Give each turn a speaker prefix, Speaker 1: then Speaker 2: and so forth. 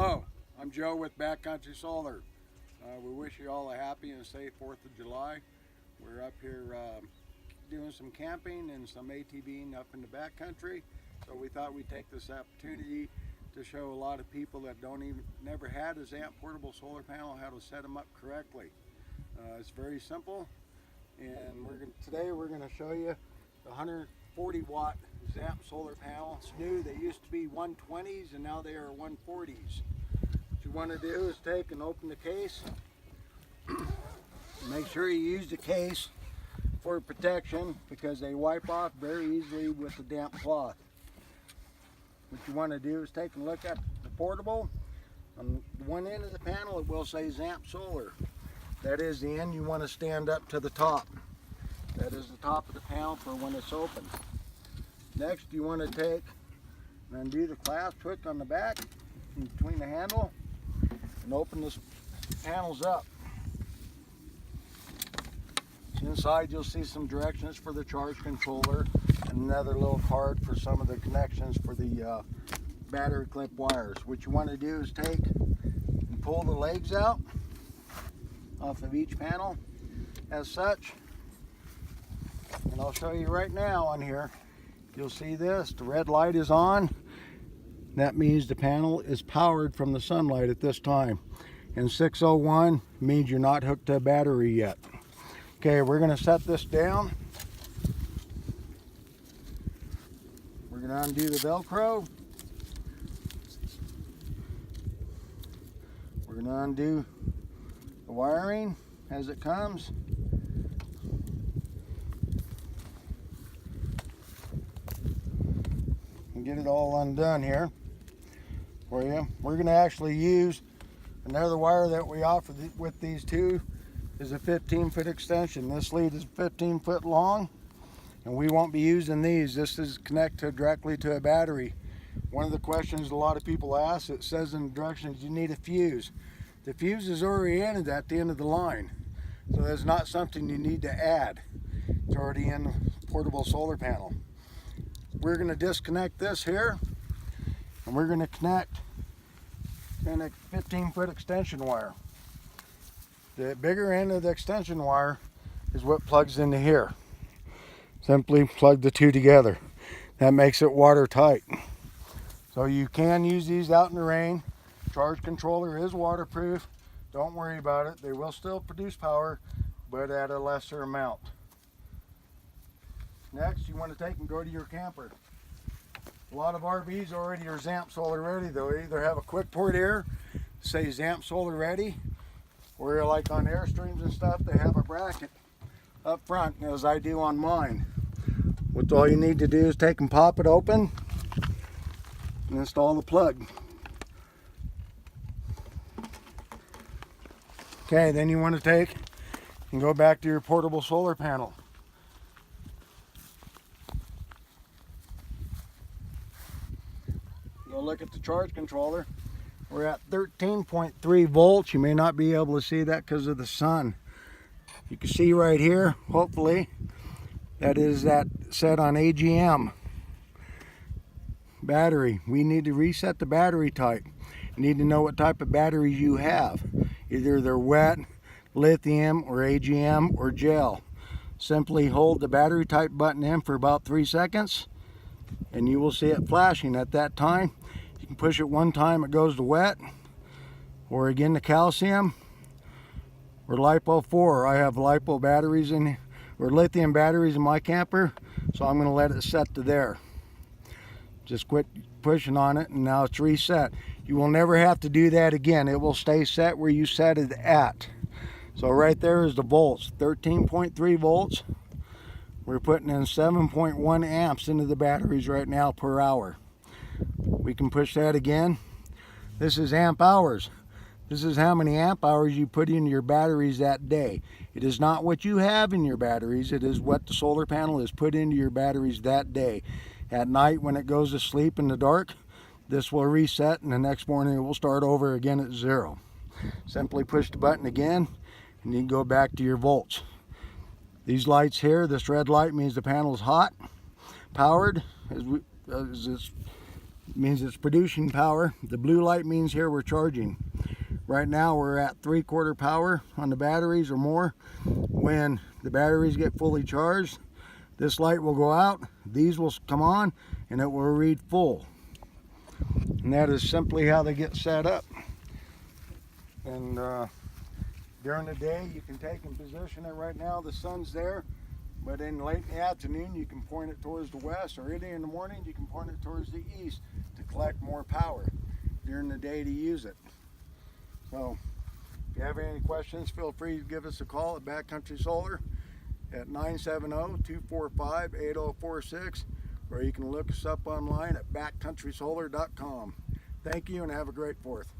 Speaker 1: Hello, I'm Joe with Backcountry Solar. We wish you all a happy and safe 4th of July. We're up here doing some camping and some ATVing up in the backcountry. So we thought we'd take this opportunity to show a lot of people that never had a Zamp portable solar panel how to set them up correctly. It's very simple, and today we're going to show you the 140 watt Zamp solar panel. It's new. They used to be 120s and now they are 140s. What you want to do is take and open the case. Make sure you use the case for protection because they wipe off very easily with the damp cloth. What you want to do is take and look at the portable. On one end of the panel it will say Zamp Solar. That is the end you want to stand up to the top. That is the top of the panel for when it's open. Next you want to take and undo the clasp hook on the back in between the handle and open the panels up. Inside you'll see some directions for the charge controller and another little card for some of the connections for the battery clip wires. What you want to do is take and pull the legs out off of each panel as such. And I'll show you right now on here. You'll see this, the red light is on. That means the panel is powered from the sunlight at this time. And 601 means you're not hooked to a battery yet. Okay, we're going to set this down. We're going to undo the Velcro. We're going to undo the wiring as it comes. And get it all undone here for you. We're going to actually use another wire that we offer with these two is a 15-foot extension. This lead is 15 foot long and we won't be using these. This is connected directly to a battery. One of the questions a lot of people ask, it says in the directions you need a fuse. The fuse is oriented at the end of the line, so that's not something you need to add. It's already in the portable solar panel. We're going to disconnect this here and we're going to connect in a 15-foot extension wire. The bigger end of the extension wire is what plugs into here. Simply plug the two together. That makes it watertight. So you can use these out in the rain. Charge controller is waterproof. Don't worry about it. They will still produce power, but at a lesser amount. Next, you want to take and go to your camper. A lot of RVs already are Zamp Solar ready. They'll either have a quick port here, say Zamp Solar ready, or like on Airstreams and stuff, they have a bracket up front, as I do on mine. What all you need to do is take and pop it open and install the plug. Okay, then you want to take and go back to your portable solar panel. Go look at the charge controller. We're at 13.3 volts. You may not be able to see that because of the sun. You can see right here, hopefully, that is that set on AGM. Battery. We need to reset the battery type. You need to know what type of batteries you have. Either they're wet, lithium, or AGM, or gel. Simply hold the battery type button in for about 3 seconds and you will see it flashing at that time. You can push it one time, it goes to wet, or again to calcium, or LiPo 4. I have LiPo batteries or lithium batteries in my camper, so I'm going to let it set to there. Just quit pushing on it and now it's reset. You will never have to do that again. It will stay set where you set it at. So right there is the volts, 13.3 volts. We're putting in 7.1 amps into the batteries right now per hour. We can push that again. This is amp hours. This is how many amp hours you put in your batteries that day. It is not what you have in your batteries. It is what the solar panel has put into your batteries that day. At night when it goes to sleep in the dark, this will reset and the next morning it will start over again at 0. Simply push the button again and you can go back to your volts. These lights here, this red light means the panel is hot, powered, as it's It means it's producing power. The blue light means here we're charging. Right now we're at 3/4 power on the batteries or more. When the batteries get fully charged, this light will go out, these will come on, and it will read full. And that is simply how they get set up. And during the day you can take and position it. Right now the sun's there, but in late in the afternoon you can point it towards the west, or early in the morning you can point it towards the east to collect more power during the day to use it. So if you have any questions, feel free to give us a call at Backcountry Solar at 970-245-8046, or you can look us up online at backcountrysolar.com. Thank you and have a great 4th.